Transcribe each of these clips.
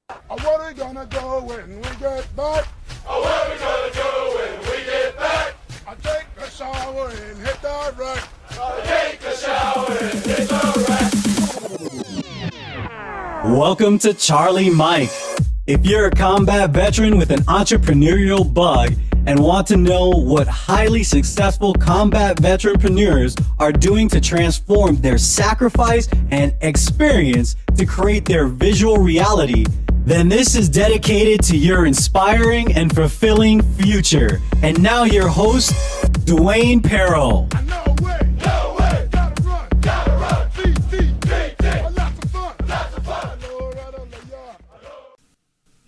What are we gonna do when we get back? What are we gonna do when we get back? I take a shower and hit the rack. Take a shower and hit the rack. Welcome to Charlie Mike. If you're a combat veteran with an entrepreneurial bug and want to know what highly successful combat veteranpreneurs are doing to transform their sacrifice and experience to create their visual reality, then this is dedicated to your inspiring and fulfilling future. And now your host, Dwayne Perrell. No way, gotta run, beat, lots of fun.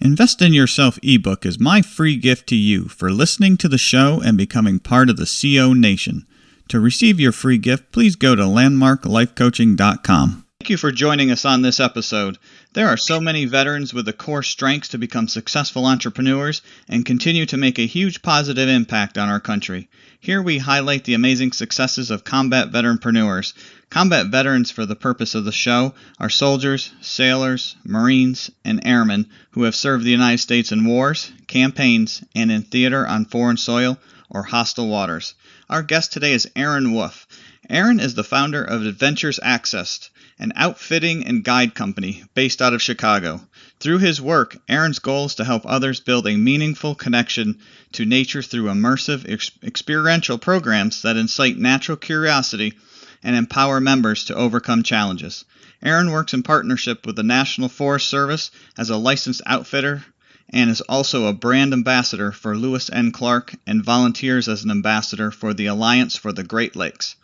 Invest in Yourself ebook is my free gift to you for listening to the show and becoming part of the CO Nation. To receive your free gift, please go to landmarklifecoaching.com. Thank you for joining us on this episode. There are so many veterans with the core strengths to become successful entrepreneurs and continue to make a huge positive impact on our country. Here we highlight the amazing successes of combat veteranpreneurs. Combat veterans, for the purpose of the show, are soldiers, sailors, Marines, and airmen who have served the United States in wars, campaigns, and in theater on foreign soil or hostile waters. Our guest today is Aaron Wolf. Aaron is the founder of Adventures Accessed, an outfitting and guide company based out of Chicago. Through his work, Aaron's goal is to help others build a meaningful connection to nature through immersive experiential programs that incite natural curiosity and empower members to overcome challenges. Aaron works in partnership with the National Forest Service as a licensed outfitter and is also a brand ambassador for Lewis N. Clark and volunteers as an ambassador for the Alliance for the Great Lakes.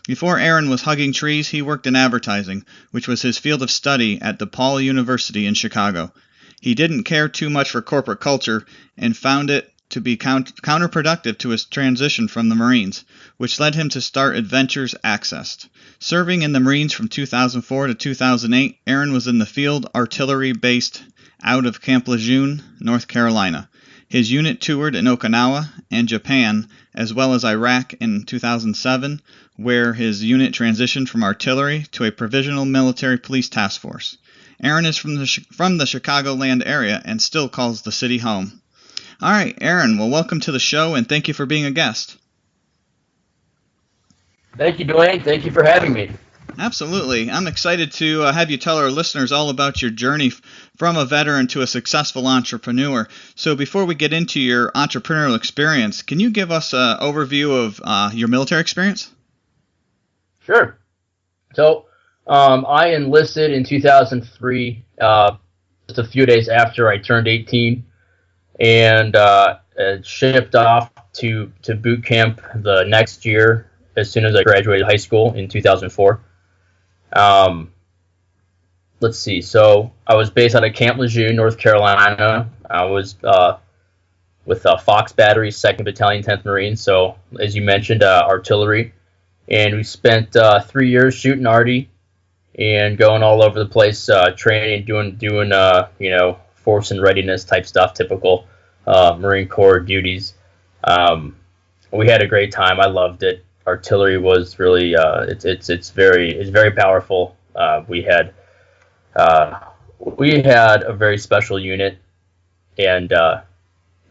Before Aaron was hugging trees, he worked in advertising, which was his field of study at DePaul University in Chicago. He didn't care too much for corporate culture and found it to be counterproductive to his transition from the Marines, which led him to start Adventures Accessed. Serving in the Marines from 2004 to 2008, Aaron was in the field artillery based out of Camp Lejeune, North Carolina. His unit toured in Okinawa and Japan, as well as Iraq in 2007, where his unit transitioned from artillery to a provisional military police task force. Aaron is from the Chicagoland area and still calls the city home. All right, Aaron, well, welcome to the show, and thank you for being a guest. Thank you, Dwayne. Thank you for having me. Absolutely. I'm excited to have you tell our listeners all about your journey from a veteran to a successful entrepreneur. So before we get into your entrepreneurial experience, can you give us an overview of your military experience? Sure. So I enlisted in 2003, just a few days after I turned 18, and shipped off to boot camp the next year as soon as I graduated high school in 2004. Let's see. So I was based out of Camp Lejeune, North Carolina. I was with Fox Battery, 2nd Battalion, 10th Marines. So as you mentioned, artillery. And we spent 3 years shooting arty and going all over the place, training, doing force and readiness type stuff, typical Marine Corps duties. We had a great time. I loved it. Artillery was really it's very powerful. We had a very special unit, and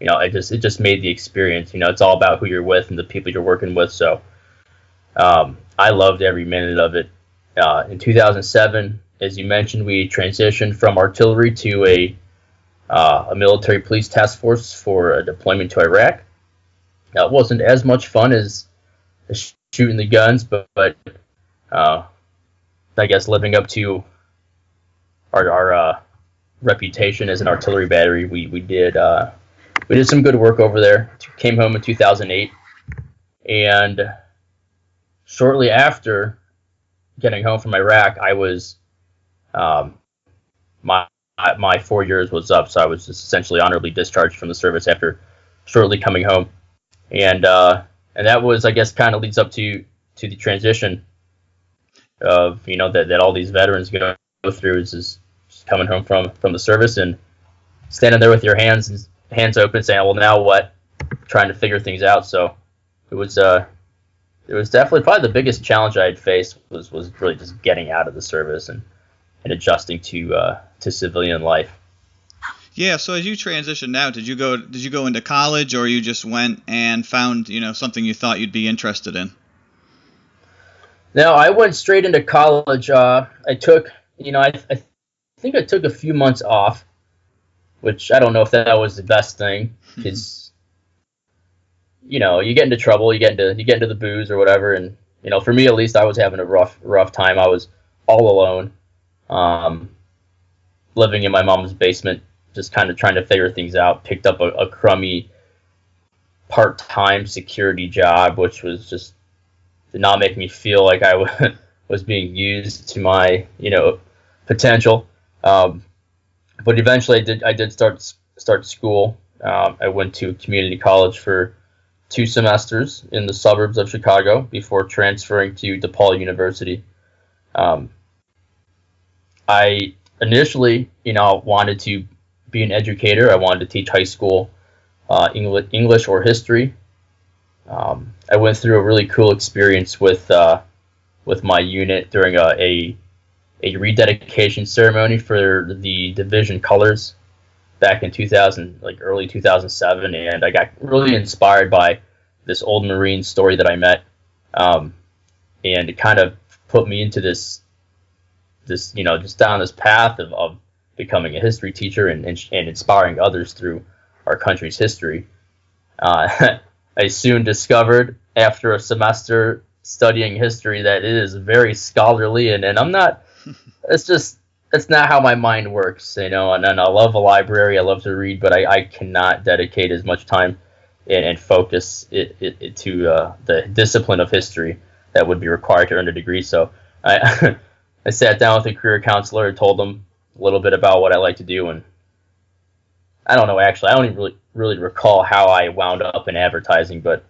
it just made the experience. It's all about who you're with and the people you're working with. So I loved every minute of it. In 2007, as you mentioned, we transitioned from artillery to a military police task force for a deployment to Iraq. It wasn't as much fun as shooting the guns, but I guess living up to our reputation as an artillery battery, we did some good work over there. Came home in 2008, and shortly after getting home from Iraq, I was my 4 years was up, so I was just essentially honorably discharged from the service after shortly coming home, and that was, I guess, kind of leads up to the transition of that all these veterans go through is just coming home from the service and standing there with your hands open, saying, "Well, now what?" Trying to figure things out. So it was definitely probably the biggest challenge I had faced was really just getting out of the service and adjusting to civilian life. Yeah, so as you transitioned out, did you go into college, or you just went and found, something you thought you'd be interested in? No, I went straight into college. I took, I think I took a few months off, which I don't know if that was the best thing, because you get into trouble, you get into the booze or whatever, and for me at least, I was having a rough time. I was all alone, living in my mom's basement, just kind of trying to figure things out. Picked up a crummy part-time security job, which was just did not make me feel like I was being used to my potential. But eventually, I did start school. I went to community college for 2 semesters in the suburbs of Chicago before transferring to DePaul University. I initially, wanted to be an educator. I wanted to teach high school English or history. I went through a really cool experience with my unit during a rededication ceremony for the division colors back in 2000, like early 2007, and I got really inspired by this old Marine story that I met, and it kind of put me into this just down this path of becoming a history teacher and inspiring others through our country's history. I soon discovered after a semester studying history that it is very scholarly, and I'm not. It's not how my mind works, and I love a library. I love to read, but I cannot dedicate as much time and focus it to the discipline of history that would be required to earn a degree. So I I sat down with a career counselor and told them a little bit about what I like to do, and I don't know, actually, I don't even really recall how I wound up in advertising, but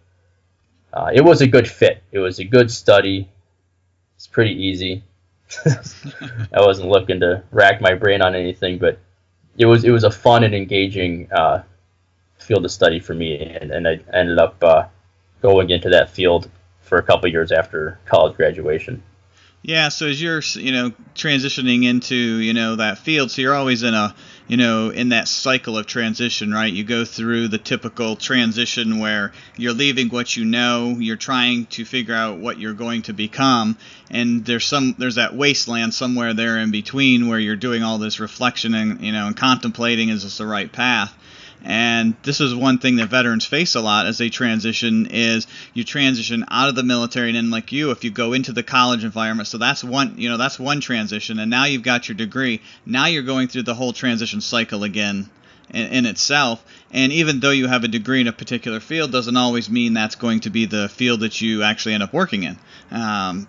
it was a good fit. It was a good study. It's pretty easy. I wasn't looking to rack my brain on anything, but it was a fun and engaging field of study for me, and I ended up going into that field for a couple of years after college graduation. Yeah, so as you're, transitioning into, that field, so you're always in a, in that cycle of transition, right? You go through the typical transition where you're leaving what you know, you're trying to figure out what you're going to become, and there's that wasteland somewhere there in between where you're doing all this reflection and, and contemplating, is this the right path? And this is one thing that veterans face a lot as they transition, is you transition out of the military, and then like you, if you go into the college environment, so that's one transition, and now you've got your degree. Now you're going through the whole transition cycle again in itself. And even though you have a degree in a particular field, doesn't always mean that's going to be the field that you actually end up working in.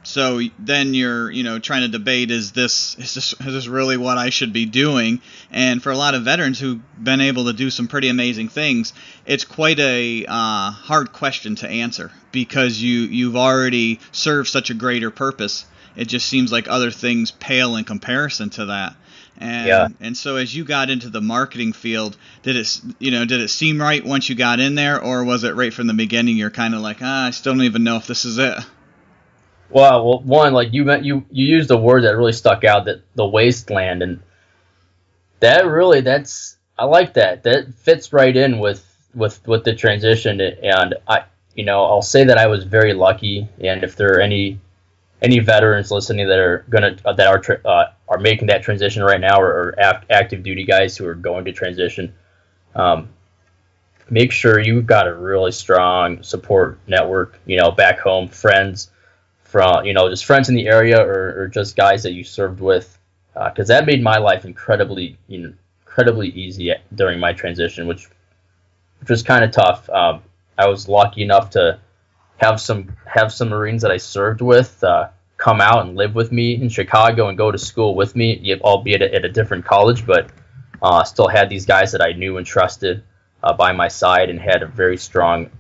So then you're, trying to debate, is this really what I should be doing? And for a lot of veterans who've been able to do some pretty amazing things, it's quite a hard question to answer, because you've already served such a greater purpose. It just seems like other things pale in comparison to that. And so as you got into the marketing field, did it seem right once you got in there, or was it right from the beginning you're kind of like, I still don't even know if this is it? Well, one, like you used a word that really stuck out, that the wasteland, and I like that. That fits right in with the transition, and I'll say that I was very lucky, and if there are any veterans listening that are making that transition right now, or active duty guys who are going to transition, make sure you've got a really strong support network, back home, friends from, just friends in the area, or just guys that you served with, because that made my life incredibly easy during my transition, which was kind of tough. I was lucky enough to have some Marines that I served with come out and live with me in Chicago and go to school with me, albeit at a different college, but still had these guys that I knew and trusted by my side, and had a very strong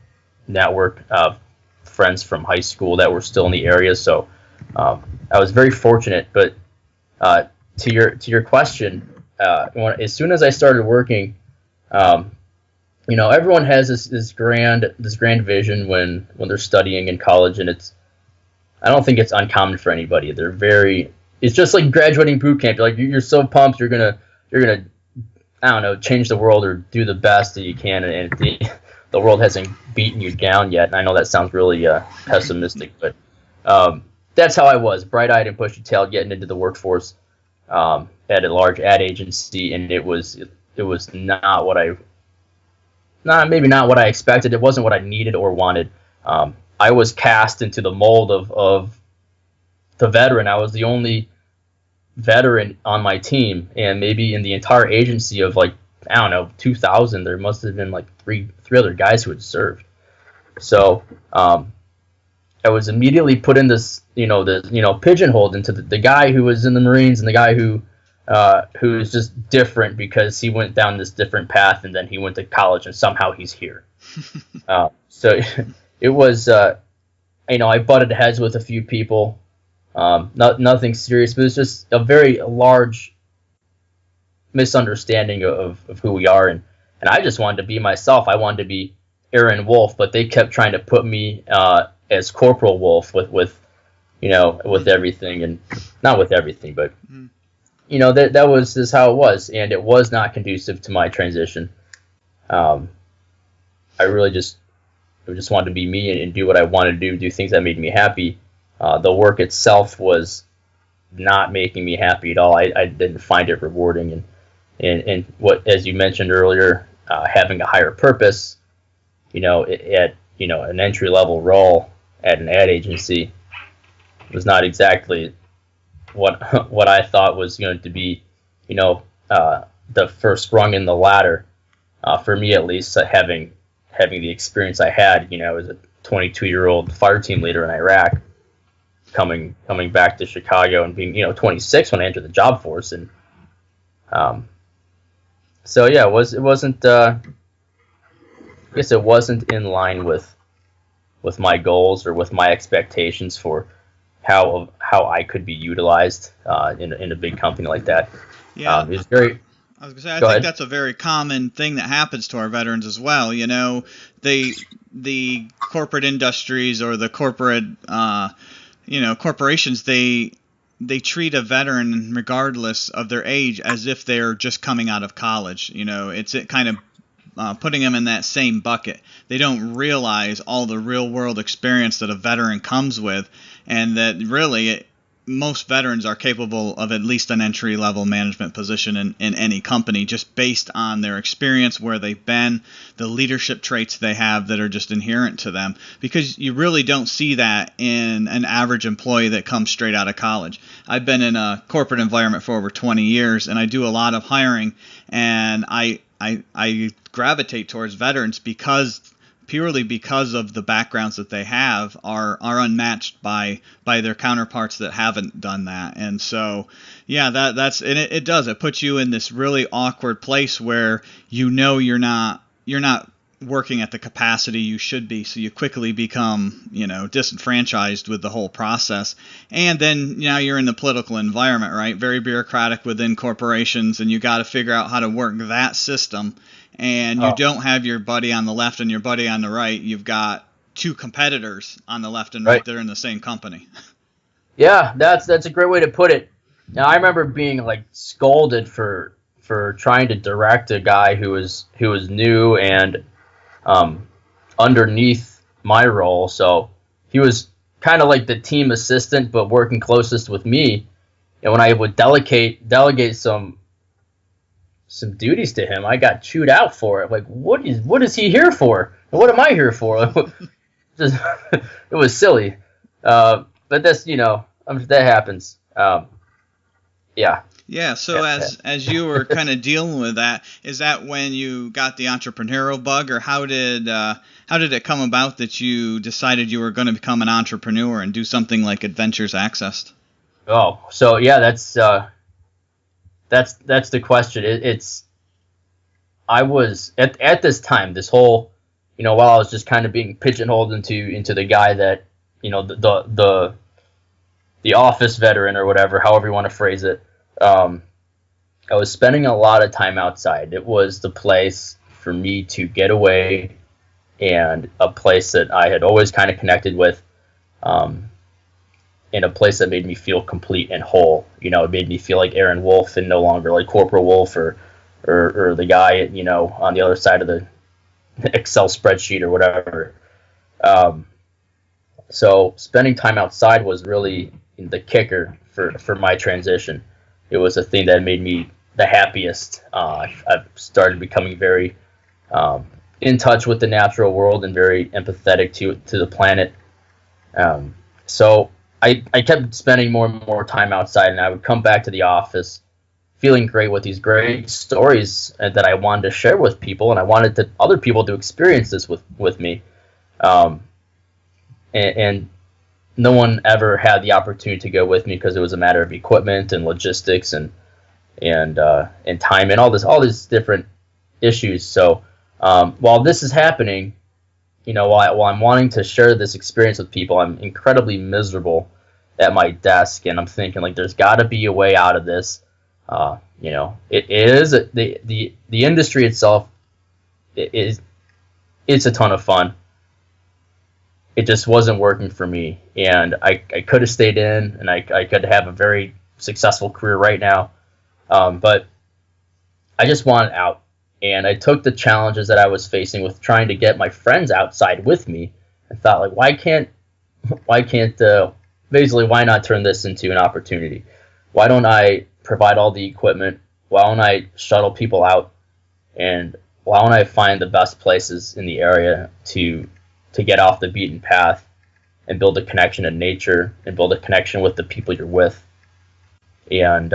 network of friends from high school that were still in the area. So I was very fortunate. But to your question, as soon as I started working, everyone has this grand vision when they're studying in college, and I don't think it's uncommon for anybody. It's just like graduating boot camp. You're so pumped, you're gonna I don't know, change the world or do the best that you can, and the world hasn't beaten you down yet. And I know that sounds really pessimistic, but that's how I was, bright-eyed and bushy-tailed, getting into the workforce at a large ad agency, and it was not what maybe not what I expected. It wasn't what I needed or wanted. I was cast into the mold of the veteran. I was the only veteran on my team, and maybe in the entire agency of, like, I don't know, 2,000, there must have been like three other guys who had served. So I was immediately put in this, pigeonholed into the guy who was in the Marines and the guy who's just different because he went down this different path and then he went to college and somehow he's here. So it was, I butted heads with a few people. Nothing serious, but it's just a very large misunderstanding of who we are, and I just wanted to be myself. I wanted to be Aaron Wolf, but they kept trying to put me as Corporal Wolf with everything, and not with everything, but that was just how it was, and it was not conducive to my transition. I really just wanted to be me and do what I wanted to do things that made me happy. The work itself was not making me happy at all. I didn't find it rewarding, and what, as you mentioned earlier, having a higher purpose, at an entry level role at an ad agency was not exactly what I thought was going to be, the first rung in the ladder, for me at least, having the experience I had, as a 22-year-old fire team leader in Iraq. Coming back to Chicago and being 26 when I entered the job force, and so yeah, it wasn't I guess it wasn't in line with my goals or with my expectations for how I could be utilized in a big company like that. Yeah, it was very. I was gonna say, I think that's a very common thing that happens to our veterans as well. The corporate industries or the corporate corporations, they treat a veteran regardless of their age as if they're just coming out of college. It's kind of putting them in that same bucket. They don't realize all the real world experience that a veteran comes with, and that really most veterans are capable of at least an entry level management position in any company, just based on their experience, where they've been, the leadership traits they have that are just inherent to them, because you really don't see that in an average employee that comes straight out of college. I've been in a corporate environment for over 20 years, and I do a lot of hiring, and I gravitate towards veterans purely because of the backgrounds that they have are unmatched by their counterparts that haven't done that. And so, yeah, that's and it does. It puts you in this really awkward place where you're not working at the capacity you should be, so you quickly become disenfranchised with the whole process. And then now you're in the political environment, right? Very bureaucratic within corporations, and you got to figure out how to work that system. And you don't have your buddy on the left and your buddy on the right. You've got two competitors on the left and right that are in the same company. Yeah, that's a great way to put it. Now, I remember being scolded for trying to direct a guy who was new and underneath my role. So he was kind of like the team assistant, but working closest with me. And when I would delegate some duties to him, I got chewed out for it. What is he here for? And what am I here for? It was silly. But that's, that happens. Yeah. Yeah. So as you were kind of dealing with that, is that when you got the entrepreneurial bug, or how did it come about that you decided you were going to become an entrepreneur and do something like Adventures Accessed? Oh, so yeah, that's the question. I was at this time, this whole, while I was just kind of being pigeonholed into the guy that, the office veteran or whatever, however you want to phrase it. I was spending a lot of time outside. It was the place for me to get away, and a place that I had always kind of connected with. In a place that made me feel complete and whole. It made me feel like Aaron Wolf and no longer like Corporal Wolf or or the guy, on the other side of the Excel spreadsheet or whatever. So spending time outside was really the kicker for my transition. It was the thing that made me the happiest. I've started becoming very in touch with the natural world and very empathetic to the planet. So I kept spending more and more time outside, and I would come back to the office feeling great with these great stories that I wanted to share with people, and I wanted other people to experience this with me. And no one ever had the opportunity to go with me because it was a matter of equipment and logistics and time and all these different issues. So while this is happening, while I'm wanting to share this experience with people, I'm incredibly miserable at my desk, and I'm thinking like there's got to be a way out of this. It is the industry itself. It's a ton of fun. It just wasn't working for me, and I could have stayed in, and I could have a very successful career right now, but I just wanted out, and I took the challenges that I was facing with trying to get my friends outside with me, and thought like, why can't basically why not turn this into an opportunity? Why don't I provide all the equipment? Why don't I shuttle people out, and why don't I find the best places in the area to get off the beaten path and build a connection in nature and build a connection with the people you're with, and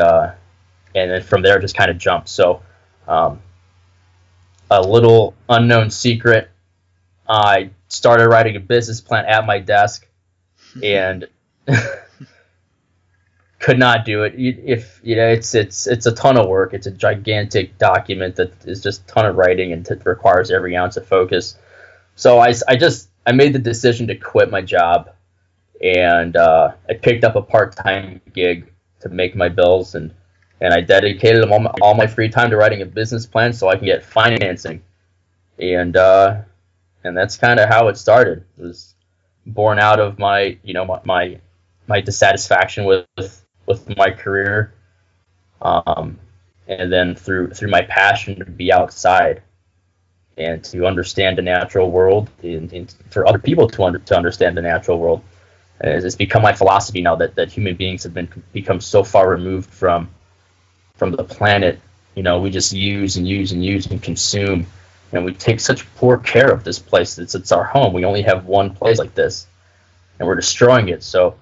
then from there just kind of jump. So a little unknown secret, I started writing a business plan at my desk and could not do it. It's a ton of work. It's a gigantic document that is just a ton of writing and requires every ounce of focus. So I made the decision to quit my job, and I picked up a part-time gig to make my bills, and I dedicated all my free time to writing a business plan so I can get financing, and that's kind of how it started. It was born out of my dissatisfaction with my career, and then through my passion to be outside and to understand the natural world, and for other people to understand the natural world. And it's become my philosophy now that human beings have become so far removed from the planet. We just use and consume, and we take such poor care of this place. It's our home. We only have one place like this, and we're destroying it. So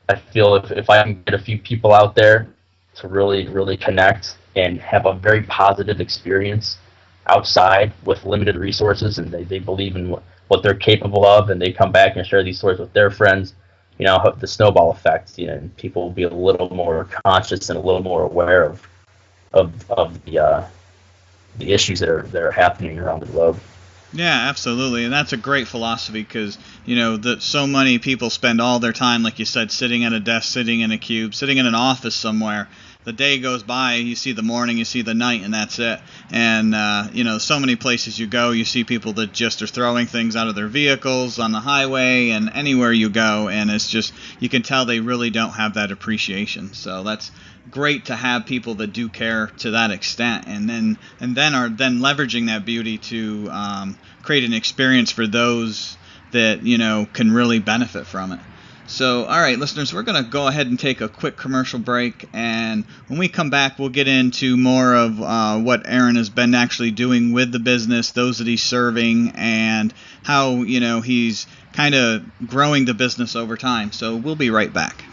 I feel if I can get a few people out there to really, really connect and have a very positive experience outside with limited resources, and they believe in what they're capable of, and they come back and share these stories with their friends, the snowball effect, and people will be a little more conscious and a little more aware of the issues that are happening around the globe. Yeah, absolutely, and that's a great philosophy because, so many people spend all their time, like you said, sitting at a desk, sitting in a cube, sitting in an office somewhere. The day goes by, you see the morning, you see the night, and that's it. And, so many places you go, you see people that just are throwing things out of their vehicles on the highway and anywhere you go, and it's just, you can tell they really don't have that appreciation. So that's great to have people that do care to that extent, and then are leveraging that beauty to create an experience for those that, can really benefit from it. So, all right, listeners, we're going to go ahead and take a quick commercial break, and when we come back, we'll get into more of what Aaron has been actually doing with the business, those that he's serving, and how, he's kind of growing the business over time. So we'll be right back.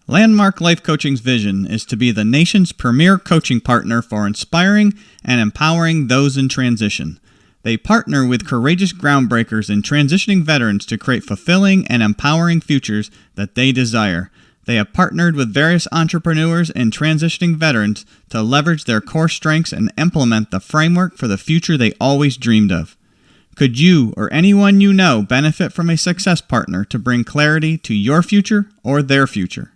Landmark Life Coaching's vision is to be the nation's premier coaching partner for inspiring and empowering those in transition. They partner with courageous groundbreakers and transitioning veterans to create fulfilling and empowering futures that they desire. They have partnered with various entrepreneurs and transitioning veterans to leverage their core strengths and implement the framework for the future they always dreamed of. Could you or anyone you know benefit from a success partner to bring clarity to your future or their future?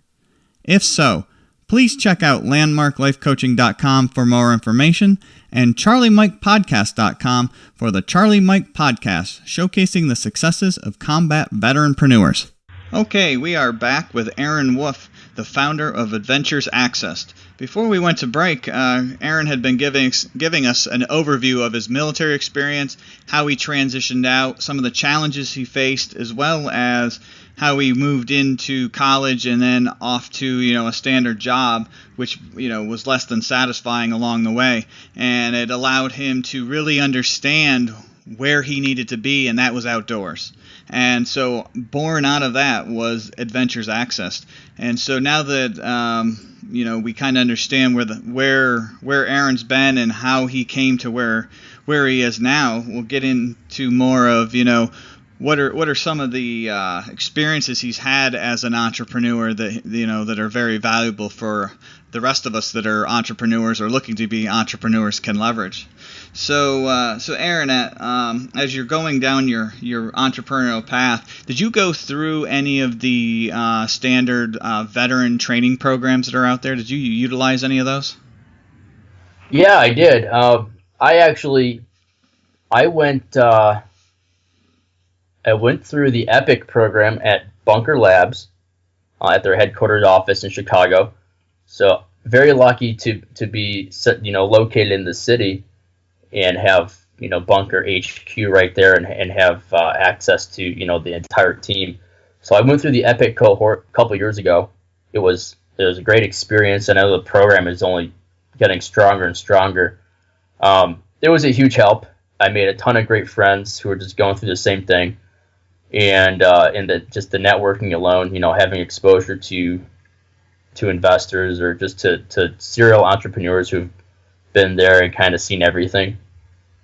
If so, please check out landmarklifecoaching.com for more information and charliemikepodcast.com for the Charlie Mike Podcast, showcasing the successes of combat veteranpreneurs. Okay, we are back with Aaron Wolf, the founder of Adventures Accessed. Before we went to break, Aaron had been giving us an overview of his military experience, how he transitioned out, some of the challenges he faced, as well as how he moved into college and then off to, a standard job, which, was less than satisfying along the way. And it allowed him to really understand where he needed to be, and that was outdoors. And so born out of that was Adventures Accessed. And so now that we kind of understand where Aaron's been and how he came to where he is now, we'll get into more of what are some of the experiences he's had as an entrepreneur that are very valuable for the rest of us that are entrepreneurs or looking to be entrepreneurs can leverage. So Aaron, as you're going down your entrepreneurial path, did you go through any of the standard veteran training programs that are out there? Did you utilize any of those? Yeah, I did. I went through the EPIC program at Bunker Labs at their headquarters office in Chicago. So very lucky to be located in the city and have Bunker HQ right there and have access to the entire team. So I went through the EPIC cohort a couple years ago. It was a great experience, and I know the program is only getting stronger and stronger. It was a huge help. I made a ton of great friends who were just going through the same thing. And just the networking alone, having exposure to investors or just to serial entrepreneurs who've been there and kind of seen everything.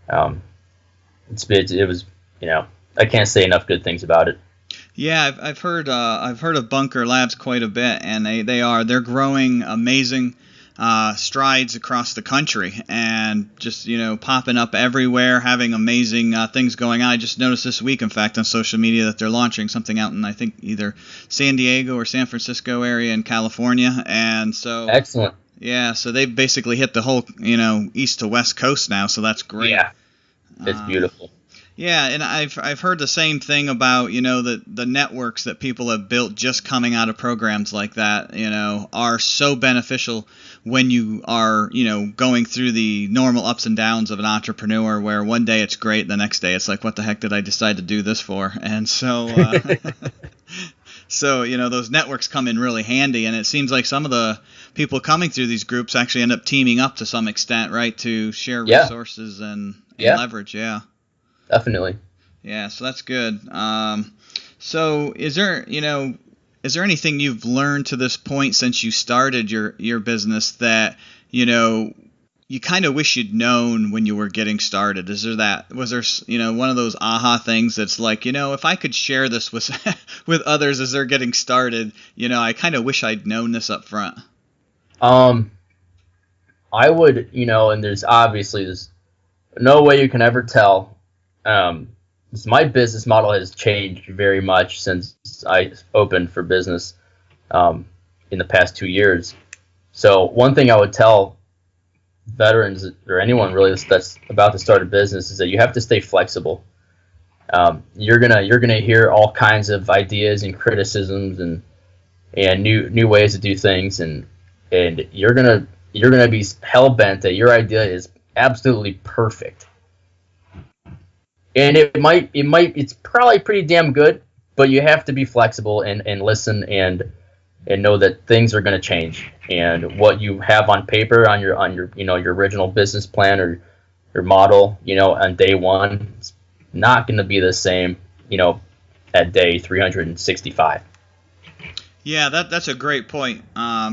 It was I can't say enough good things about it. Yeah, I've heard of Bunker Labs quite a bit, and they're growing amazing strides across the country and just popping up everywhere, having amazing things going on. I just noticed this week, in fact, on social media that they're launching something out in I think either San Diego or San Francisco area in California, and so excellent. Yeah, so they've basically hit the whole east to west coast now, so that's great. Yeah, it's beautiful. Yeah, and I've heard the same thing about the networks that people have built just coming out of programs like that are so beneficial when you are going through the normal ups and downs of an entrepreneur, where one day it's great, the next day it's like, what the heck did I decide to do this for? And so so those networks come in really handy, and it seems like some of the people coming through these groups actually end up teaming up to some extent, right, to share resources and leverage. Yeah. Definitely. Yeah, so that's good. So is there anything you've learned to this point since you started your business that, you kind of wish you'd known when you were getting started? Was there one of those aha things that's like, if I could share this with with others as they're getting started, I kind of wish I'd known this up front? I would, and there's no way you can ever tell. My business model has changed very much since I opened for business in the past 2 years. So one thing I would tell veterans or anyone really that's about to start a business is that you have to stay flexible. You're gonna hear all kinds of ideas and criticisms and new ways to do things, and you're gonna be hell bent that your idea is absolutely perfect. And it's probably pretty damn good, but you have to be flexible and listen and know that things are going to change. And what you have on paper on your your original business plan or your model, on day one, it's not going to be the same, at day 365. Yeah, that's a great point,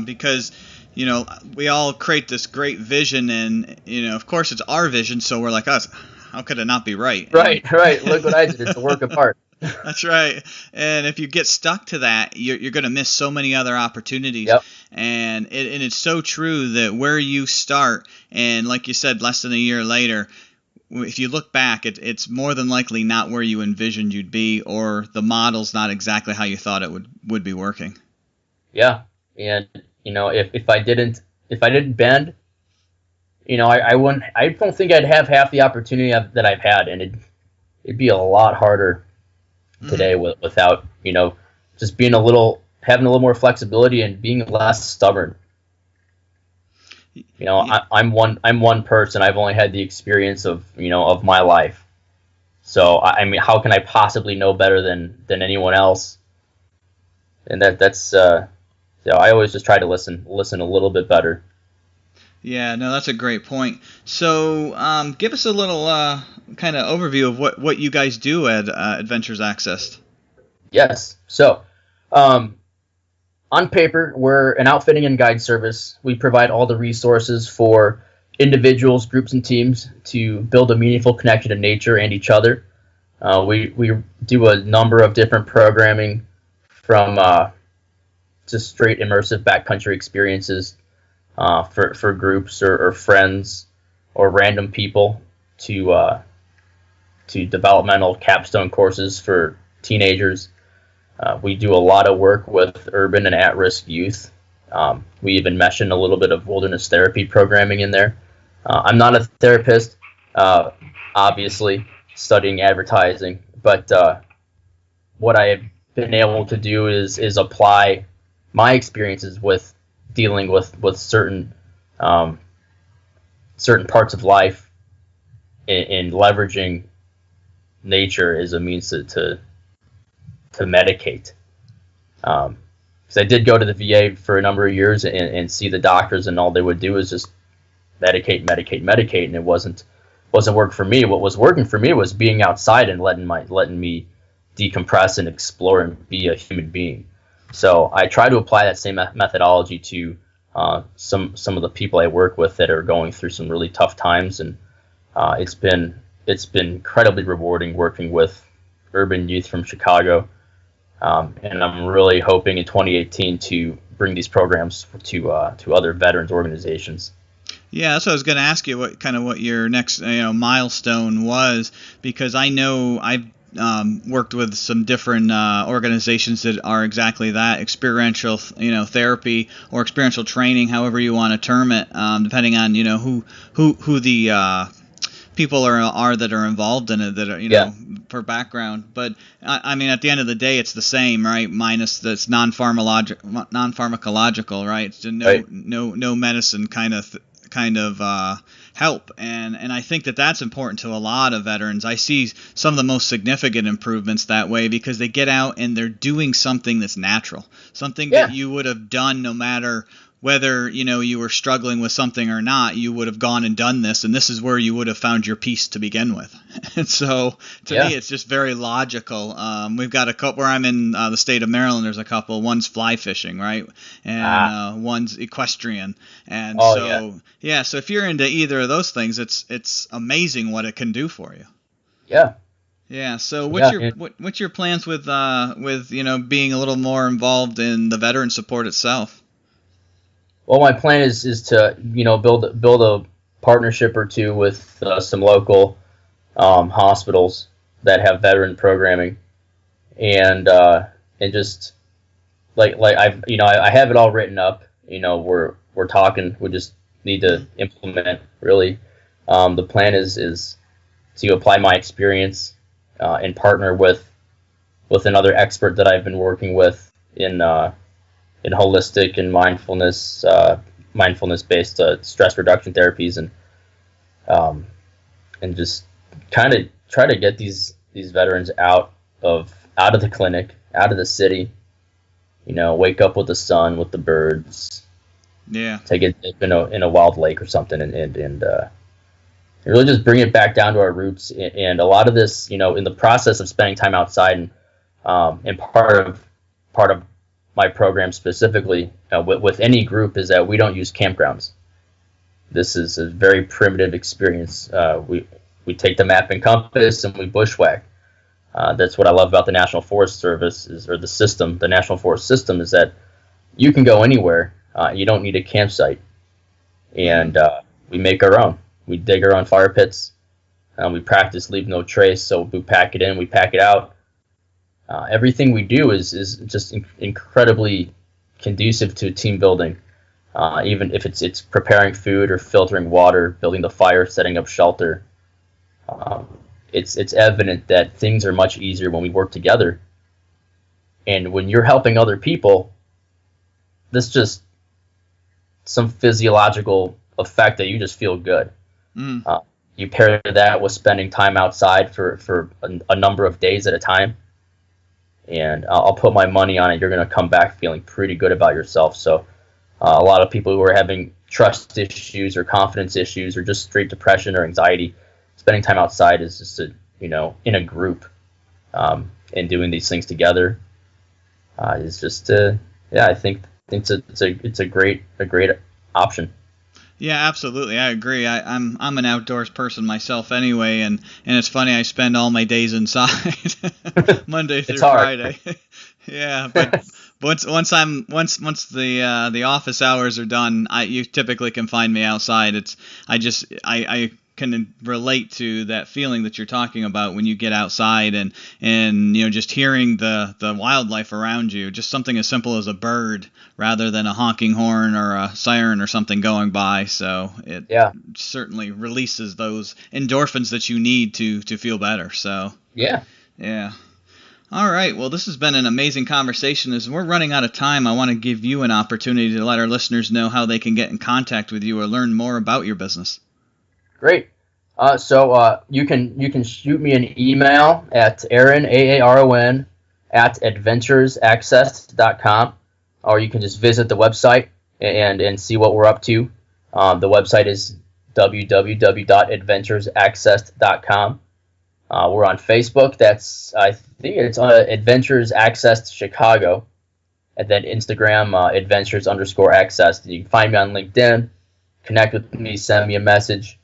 because we all create this great vision, and of course it's our vision, so we're like, us. How could it not be right? Right. Look what I did. It's a work of art. That's right. And if you get stuck to that, you're going to miss so many other opportunities. Yep. And it's so true that where you start, and like you said, less than a year later, if you look back, it's more than likely not where you envisioned you'd be, or the model's not exactly how you thought it would be working. Yeah. And if I didn't bend, I don't think I'd have half the opportunity that I've had, and it'd be a lot harder today without, just having a little more flexibility and being less stubborn. I'm one person. I've only had the experience of of my life. So I mean, how can I possibly know better than anyone else? And that's I always just try to listen a little bit better. Yeah, no, that's a great point. So, give us a little kind of overview of what you guys do at Adventures Access. Yes. So, on paper, we're an outfitting and guide service. We provide all the resources for individuals, groups, and teams to build a meaningful connection to nature and each other. We do a number of different programming, from just straight immersive backcountry experiences for groups or friends or random people, to developmental capstone courses for teenagers. We do a lot of work with urban and at-risk youth. We even mesh in a little bit of wilderness therapy programming in there. I'm not a therapist, obviously, studying advertising, but what I have been able to do is apply my experiences with dealing with certain parts of life in leveraging nature as a means to medicate. Because I did go to the VA for a number of years and see the doctors, and all they would do is just medicate, and it wasn't work for me. What was working for me was being outside and letting me decompress and explore and be a human being. So I try to apply that same methodology to some of the people I work with that are going through some really tough times, and it's been incredibly rewarding working with urban youth from Chicago. And I'm really hoping in 2018 to bring these programs to other veterans organizations. Yeah, that's what I was going to ask you. What your next milestone was, because I know I've worked with some different organizations that are exactly that, experiential therapy or experiential training, however you want to term it, depending on who the people are that are involved in it, that are for background. But I mean, at the end of the day, it's the same, right? Minus that's non-pharmacological, right? It's no medicine kind of help, and I think that's important to a lot of veterans. I see some of the most significant improvements that way, because they get out and they're doing something that's natural, something that you would have done no matter whether you were struggling with something or not. You would have gone and done this, and this is where you would have found your peace to begin with. And so to me, it's just very logical. We've got a couple where I'm in the state of Maryland. There's a couple. One's fly fishing, right, and one's equestrian. And so if you're into either of those things, it's amazing what it can do for you. Yeah. So what's your plans with being a little more involved in the veteran support itself? Well, my plan is to build a partnership or two with some local hospitals that have veteran programming, and just like I have it all written up. We're talking. We just need to implement. Really, the plan is to apply my experience and partner with another expert that I've been working with in holistic and mindfulness-based stress reduction therapies, and just kind of try to get these veterans out of the clinic, out of the city. Wake up with the sun, with the birds. Take a dip in a wild lake or something, and really just bring it back down to our roots. And a lot of this, in the process of spending time outside, and part of my program specifically with any group is that we don't use campgrounds. This is a very primitive experience. We take the map and compass and we bushwhack. That's what I love about the National Forest Service the National Forest System, is that you can go anywhere. You don't need a campsite, and we make our own. We dig our own fire pits. We practice leave no trace. So we pack it in, we pack it out. Everything we do is just incredibly conducive to team building. Even if it's preparing food or filtering water, building the fire, setting up shelter. It's evident that things are much easier when we work together. And when you're helping other people, this just some physiological effect that you just feel good. Mm. You pair that with spending time outside for a number of days at a time, and I'll put my money on it. You're going to come back feeling pretty good about yourself. So a lot of people who are having trust issues or confidence issues or just straight depression or anxiety, spending time outside is just in a group and doing these things together is just I think it's a great option. Yeah, absolutely. I agree. I'm an outdoors person myself anyway, and it's funny, I spend all my days inside Monday through Friday. Yeah, but once the office hours are done, you typically can find me outside. I can relate to that feeling that you're talking about when you get outside and just hearing the wildlife around you, just something as simple as a bird rather than a honking horn or a siren or something going by. So it certainly releases those endorphins that you need to feel better. So yeah. All right. Well, this has been an amazing conversation. As we're running out of time, I want to give you an opportunity to let our listeners know how they can get in contact with you or learn more about your business. Great. So you can shoot me an email at Aaron, Aaron, at adventuresaccess.com, or you can just visit the website and see what we're up to. The website is www.adventuresaccess.com. We're on Facebook. I think it's Adventures Access Chicago, and then Instagram Adventures_Access. You can find me on LinkedIn, connect with me, send me a message.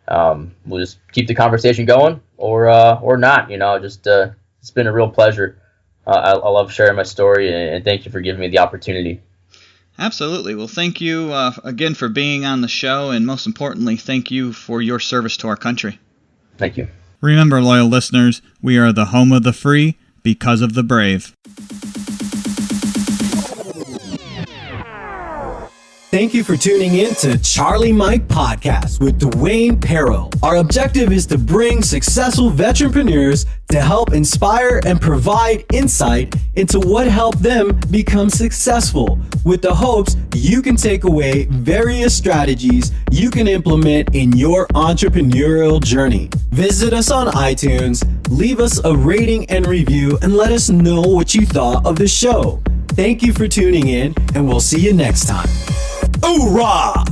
We'll just keep the conversation going, or not. It's been a real pleasure. I love sharing my story, and thank you for giving me the opportunity. Absolutely. Well, thank you again for being on the show, and most importantly, thank you for your service to our country. Thank you. Remember, loyal listeners, we are the home of the free because of the brave. Thank you for tuning in to Charlie Mike Podcast with Dwayne Perro. Our objective is to bring successful veteranpreneurs to help inspire and provide insight into what helped them become successful, with the hopes you can take away various strategies you can implement in your entrepreneurial journey. Visit us on iTunes, leave us a rating and review, and let us know what you thought of the show. Thank you for tuning in, and we'll see you next time. Hoorah!